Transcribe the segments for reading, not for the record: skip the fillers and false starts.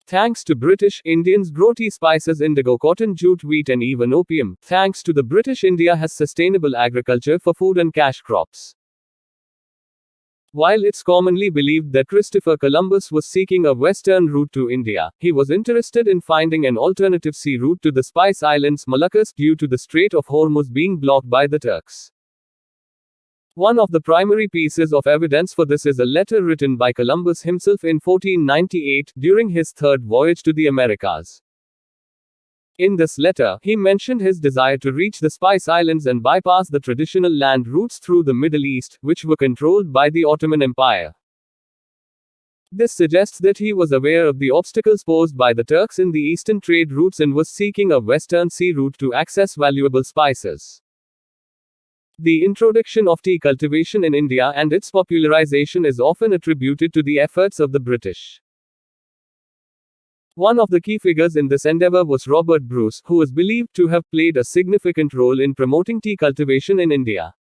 Thanks to British, Indians grow tea, spices, indigo, cotton, jute, wheat, and even opium. Thanks to the British, India has sustainable agriculture for food and cash crops. While it's commonly believed that Christopher Columbus was seeking a western route to India, he was interested in finding an alternative sea route to the Spice Islands, Moluccas, due to the Strait of Hormuz being blocked by the Turks. One of the primary pieces of evidence for this is a letter written by Columbus himself in 1498, during his third voyage to the Americas. In this letter, he mentioned his desire to reach the Spice Islands and bypass the traditional land routes through the Middle East, which were controlled by the Ottoman Empire. This suggests that he was aware of the obstacles posed by the Turks in the eastern trade routes and was seeking a western sea route to access valuable spices. The introduction of tea cultivation in India and its popularization is often attributed to the efforts of the British. One of the key figures in this endeavor was Robert Bruce, who is believed to have played a significant role in promoting tea cultivation in India.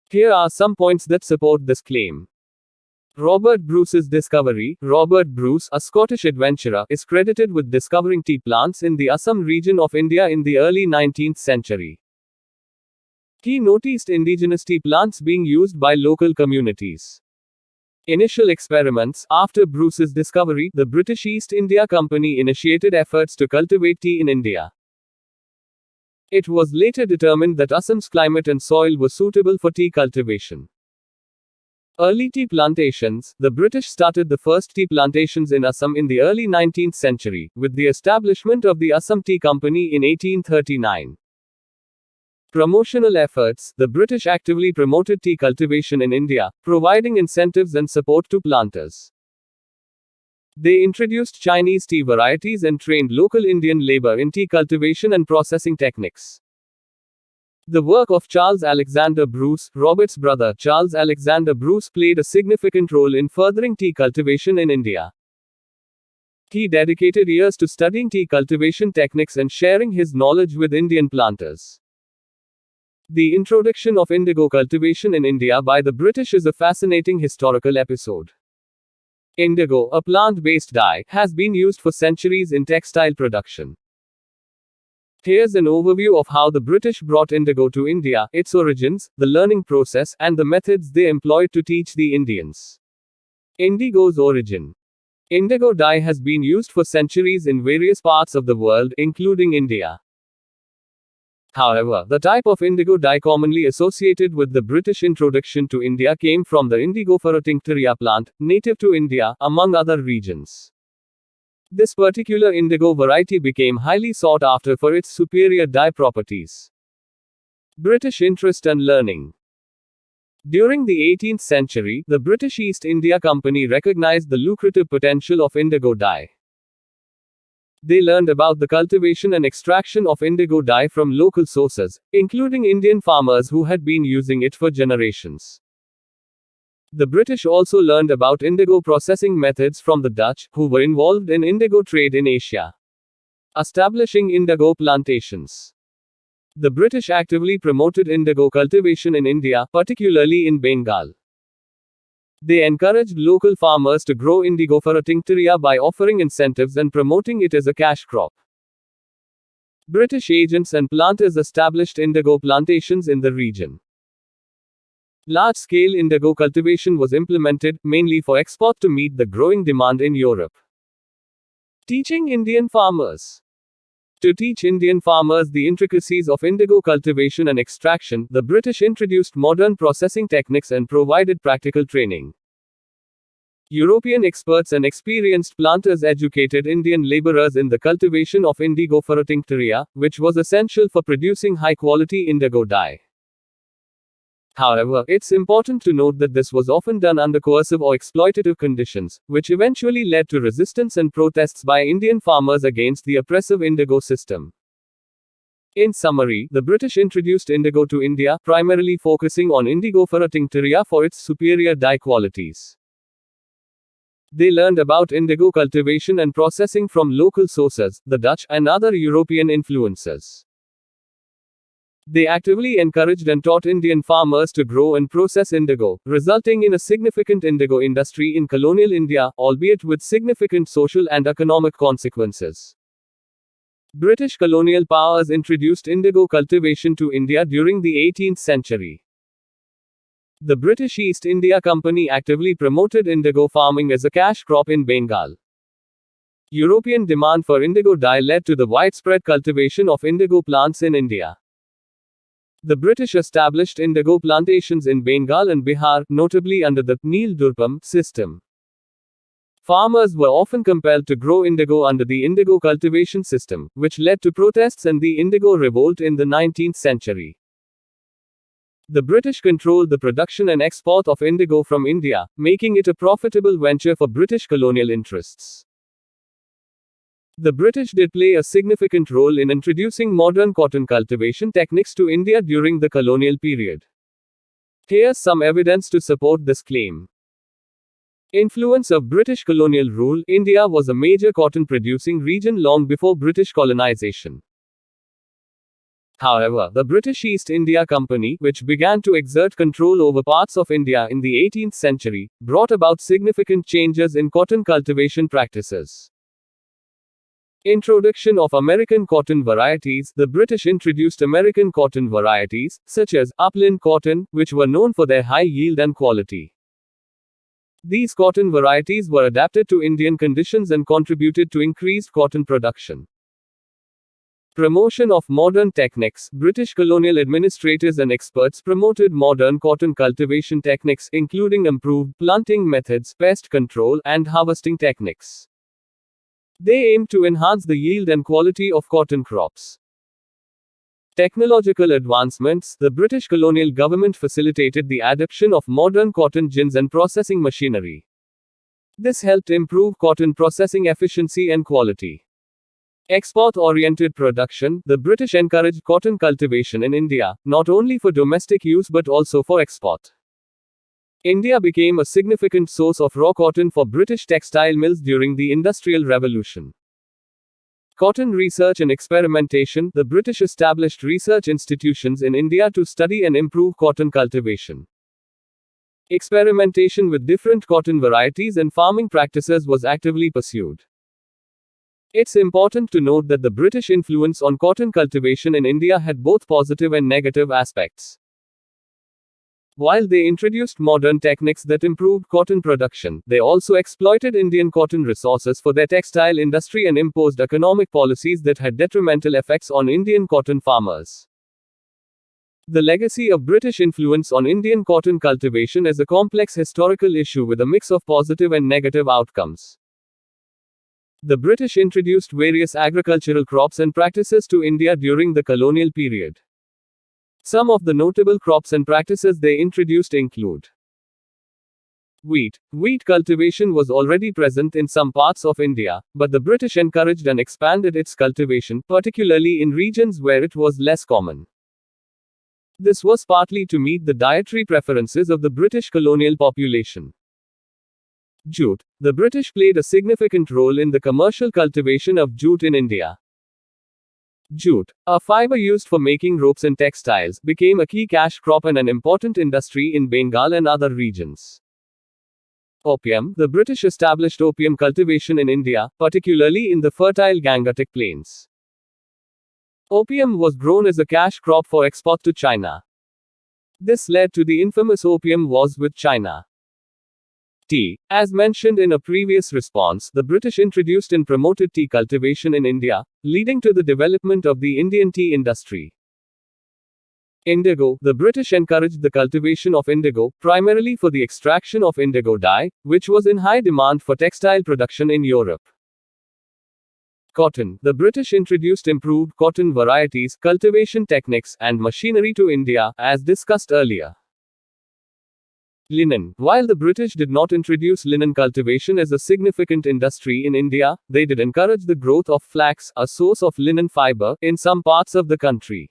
Here are some points that support this claim. Robert Bruce's discovery. Robert Bruce, a Scottish adventurer, is credited with discovering tea plants in the Assam region of India in the early 19th century. He noticed indigenous tea plants being used by local communities. Initial experiments. After Bruce's discovery, the British East India Company initiated efforts to cultivate tea in India. It was later determined that Assam's climate and soil were suitable for tea cultivation. Early tea plantations. The British started the first tea plantations in Assam in the early 19th century, with the establishment of the Assam Tea Company in 1839. Promotional efforts. The British actively promoted tea cultivation in India, providing incentives and support to planters. They introduced Chinese tea varieties and trained local Indian labor in tea cultivation and processing techniques. The work of Charles Alexander Bruce, Robert's brother, Charles Alexander Bruce, played a significant role in furthering tea cultivation in India. He dedicated years to studying tea cultivation techniques and sharing his knowledge with Indian planters. The introduction of indigo cultivation in India by the British is a fascinating historical episode. Indigo, a plant-based dye, has been used for centuries in textile production. Here's an overview of how the British brought indigo to India, its origins, the learning process, and the methods they employed to teach the Indians. Indigo's origin. Indigo dye has been used for centuries in various parts of the world, including India. However, the type of indigo dye commonly associated with the British introduction to India came from the Indigofera tinctoria plant, native to India, among other regions. This particular indigo variety became highly sought after for its superior dye properties. British interest and learning. During the 18th century, the British East India Company recognized the lucrative potential of indigo dye. They learned about the cultivation and extraction of indigo dye from local sources, including Indian farmers who had been using it for generations. The British also learned about indigo processing methods from the Dutch, who were involved in indigo trade in Asia, establishing indigo plantations. The British actively promoted indigo cultivation in India, particularly in Bengal. They encouraged local farmers to grow Indigofera tinctoria by offering incentives and promoting it as a cash crop. British agents and planters established indigo plantations in the region. Large-scale indigo cultivation was implemented, mainly for export to meet the growing demand in Europe. Teaching Indian farmers. To teach Indian farmers the intricacies of indigo cultivation and extraction, the British introduced modern processing techniques and provided practical training. European experts and experienced planters educated Indian laborers in the cultivation of Indigofera tinctoria, which was essential for producing high-quality indigo dye. However, it's important to note that this was often done under coercive or exploitative conditions, which eventually led to resistance and protests by Indian farmers against the oppressive indigo system. In summary, the British introduced indigo to India, primarily focusing on Indigofera tinctoria for its superior dye qualities. They learned about indigo cultivation and processing from local sources, the Dutch, and other European influences. They actively encouraged and taught Indian farmers to grow and process indigo, resulting in a significant indigo industry in colonial India, albeit with significant social and economic consequences. British colonial powers introduced indigo cultivation to India during the 18th century. The British East India Company actively promoted indigo farming as a cash crop in Bengal. European demand for indigo dye led to the widespread cultivation of indigo plants in India. The British established indigo plantations in Bengal and Bihar, notably under the Neel Durpam system. Farmers were often compelled to grow indigo under the indigo cultivation system, which led to protests and the Indigo Revolt in the 19th century. The British controlled the production and export of indigo from India, making it a profitable venture for British colonial interests. The British did play a significant role in introducing modern cotton cultivation techniques to India during the colonial period. Here's some evidence to support this claim. Influence of British colonial rule. India was a major cotton producing region long before British colonization. However, the British East India Company, which began to exert control over parts of India in the 18th century, brought about significant changes in cotton cultivation practices. Introduction of American cotton varieties. The British introduced American cotton varieties, such as upland cotton, which were known for their high yield and quality. These cotton varieties were adapted to Indian conditions and contributed to increased cotton production. Promotion of modern techniques. British colonial administrators and experts promoted modern cotton cultivation techniques, including improved planting methods, pest control, and harvesting techniques. They aimed to enhance the yield and quality of cotton crops. Technological advancements. The British colonial government facilitated the adoption of modern cotton gins and processing machinery. This helped improve cotton processing efficiency and quality. Export-oriented production. The British encouraged cotton cultivation in India, not only for domestic use but also for export. India became a significant source of raw cotton for British textile mills during the Industrial Revolution. Cotton research and experimentation. The British established research institutions in India to study and improve cotton cultivation. Experimentation with different cotton varieties and farming practices was actively pursued. It's important to note that the British influence on cotton cultivation in India had both positive and negative aspects. While they introduced modern techniques that improved cotton production, they also exploited Indian cotton resources for their textile industry and imposed economic policies that had detrimental effects on Indian cotton farmers. The legacy of British influence on Indian cotton cultivation is a complex historical issue with a mix of positive and negative outcomes. The British introduced various agricultural crops and practices to India during the colonial period. Some of the notable crops and practices they introduced include wheat. Wheat cultivation was already present in some parts of India, but the British encouraged and expanded its cultivation, particularly in regions where it was less common. This was partly to meet the dietary preferences of the British colonial population. Jute. The British played a significant role in the commercial cultivation of jute in India. Jute, a fiber used for making ropes and textiles, became a key cash crop and an important industry in Bengal and other regions. Opium. The British established opium cultivation in India, particularly in the fertile Gangetic plains. Opium was grown as a cash crop for export to China. This led to the infamous Opium Wars with China. Tea. As mentioned in a previous response, the British introduced and promoted tea cultivation in India, leading to the development of the Indian tea industry. Indigo. The British encouraged the cultivation of indigo, primarily for the extraction of indigo dye, which was in high demand for textile production in Europe. Cotton. The British introduced improved cotton varieties, cultivation techniques, and machinery to India, as discussed earlier. Linen. While the British did not introduce linen cultivation as a significant industry in India, they did encourage the growth of flax, a source of linen fiber, in some parts of the country.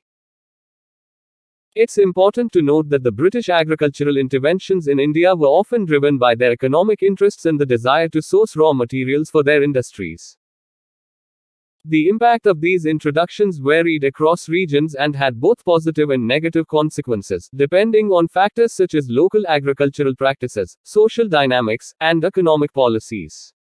It's important to note that the British agricultural interventions in India were often driven by their economic interests and the desire to source raw materials for their industries. The impact of these introductions varied across regions and had both positive and negative consequences, depending on factors such as local agricultural practices, social dynamics, and economic policies.